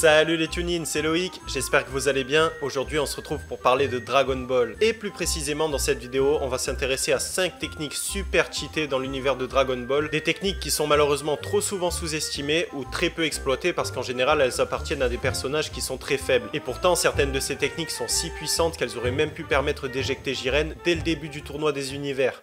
Salut les tunines, c'est Loïc, j'espère que vous allez bien. Aujourd'hui on se retrouve pour parler de Dragon Ball. Et plus précisément dans cette vidéo, on va s'intéresser à 5 techniques super cheatées dans l'univers de Dragon Ball. Des techniques qui sont malheureusement trop souvent sous-estimées ou très peu exploitées parce qu'en général elles appartiennent à des personnages qui sont très faibles. Et pourtant certaines de ces techniques sont si puissantes qu'elles auraient même pu permettre d'éjecter Jiren dès le début du tournoi des univers.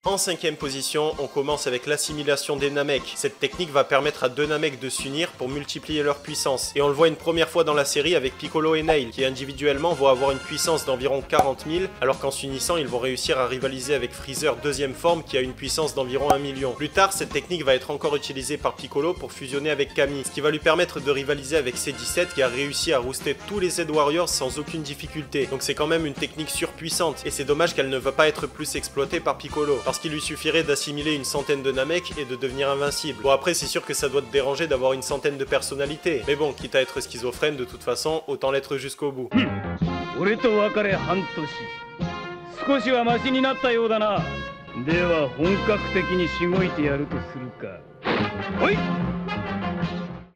En 5ème position, on commence avec l'assimilation des Namek. Cette technique va permettre à deux Namek de s'unir pour multiplier leur puissance. Et on le voit une première fois dans la série avec Piccolo et Nail, qui individuellement vont avoir une puissance d'environ 40 000, alors qu'en s'unissant, ils vont réussir à rivaliser avec Freezer deuxième forme, qui a une puissance d'environ 1 million. Plus tard, cette technique va être encore utilisée par Piccolo pour fusionner avec Kami, ce qui va lui permettre de rivaliser avec C17, qui a réussi à rooster tous les Z-Warriors sans aucune difficulté. Donc c'est quand même une technique surpuissante, et c'est dommage qu'elle ne va pas être plus exploitée par Piccolo, parce qu'il lui suffirait d'assimiler une centaine de Namek et de devenir invincible. Bon après c'est sûr que ça doit te déranger d'avoir une centaine de personnalités, mais bon, quitte à être schizophrène de toute façon, autant l'être jusqu'au bout.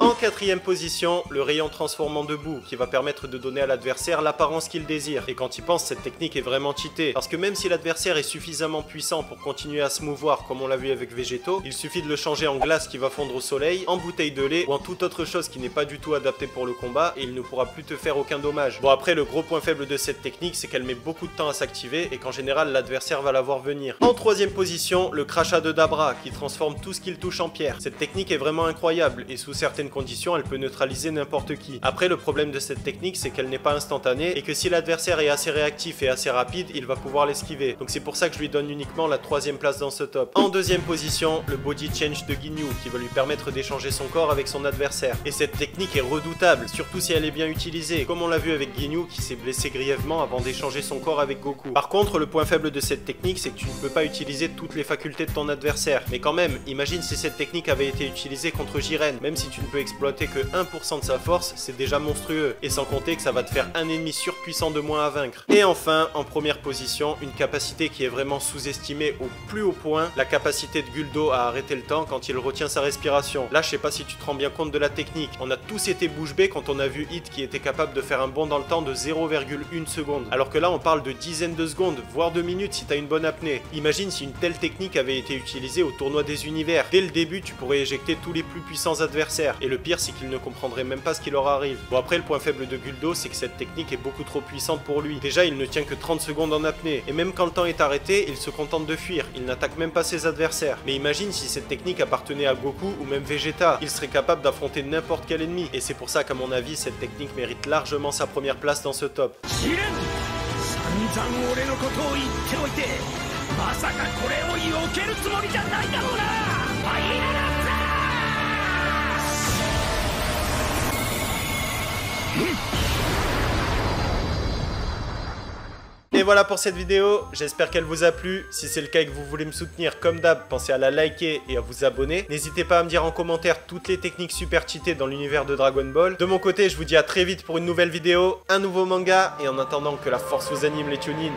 En 4ème position, le rayon transformant de boue, qui va permettre de donner à l'adversaire l'apparence qu'il désire. Et quand il pense, cette technique est vraiment cheatée, parce que même si l'adversaire est suffisamment puissant pour continuer à se mouvoir comme on l'a vu avec Végéto, il suffit de le changer en glace qui va fondre au soleil, en bouteille de lait ou en toute autre chose qui n'est pas du tout adaptée pour le combat, et il ne pourra plus te faire aucun dommage. Bon après, le gros point faible de cette technique, c'est qu'elle met beaucoup de temps à s'activer et qu'en général l'adversaire va la voir venir. En 3ème position, le crachat de Dabra, qui transforme tout ce qu'il touche en pierre. Cette technique est vraiment incroyable, et sous certaines conditions, elle peut neutraliser n'importe qui. Après, le problème de cette technique, c'est qu'elle n'est pas instantanée et que si l'adversaire est assez réactif et assez rapide, il va pouvoir l'esquiver. Donc c'est pour ça que je lui donne uniquement la 3ème place dans ce top. En 2ème position, le body change de Ginyu, qui va lui permettre d'échanger son corps avec son adversaire. Et cette technique est redoutable, surtout si elle est bien utilisée, comme on l'a vu avec Ginyu qui s'est blessé grièvement avant d'échanger son corps avec Goku. Par contre, le point faible de cette technique, c'est que tu ne peux pas utiliser toutes les facultés de ton adversaire. Mais quand même, imagine si cette technique avait été utilisée contre Jiren, même si tu ne peux exploiter que 1% de sa force, c'est déjà monstrueux, et sans compter que ça va te faire un ennemi surpuissant de moins à vaincre. Et enfin, en première position, une capacité qui est vraiment sous-estimée au plus haut point, la capacité de Guldo à arrêter le temps quand il retient sa respiration. Là, je sais pas si tu te rends bien compte de la technique. On a tous été bouche bée quand on a vu Hit qui était capable de faire un bond dans le temps de 0,1 seconde. Alors que là, on parle de dizaines de secondes, voire de minutes si t'as une bonne apnée. Imagine si une telle technique avait été utilisée au tournoi des univers. Dès le début, tu pourrais éjecter tous les plus puissants adversaires. Et le pire, c'est qu'il ne comprendrait même pas ce qui leur arrive. Bon après, le point faible de Guldo, c'est que cette technique est beaucoup trop puissante pour lui. Déjà, il ne tient que 30 secondes en apnée, et même quand le temps est arrêté, il se contente de fuir, il n'attaque même pas ses adversaires. Mais imagine si cette technique appartenait à Goku ou même Vegeta, il serait capable d'affronter n'importe quel ennemi, et c'est pour ça qu'à mon avis, cette technique mérite largement sa première place dans ce top. Et voilà pour cette vidéo, j'espère qu'elle vous a plu. Si c'est le cas et que vous voulez me soutenir comme d'hab, pensez à la liker et à vous abonner. N'hésitez pas à me dire en commentaire toutes les techniques super cheatées dans l'univers de Dragon Ball. De mon côté, je vous dis à très vite pour une nouvelle vidéo, un nouveau manga, et en attendant que la force vous anime les tunines.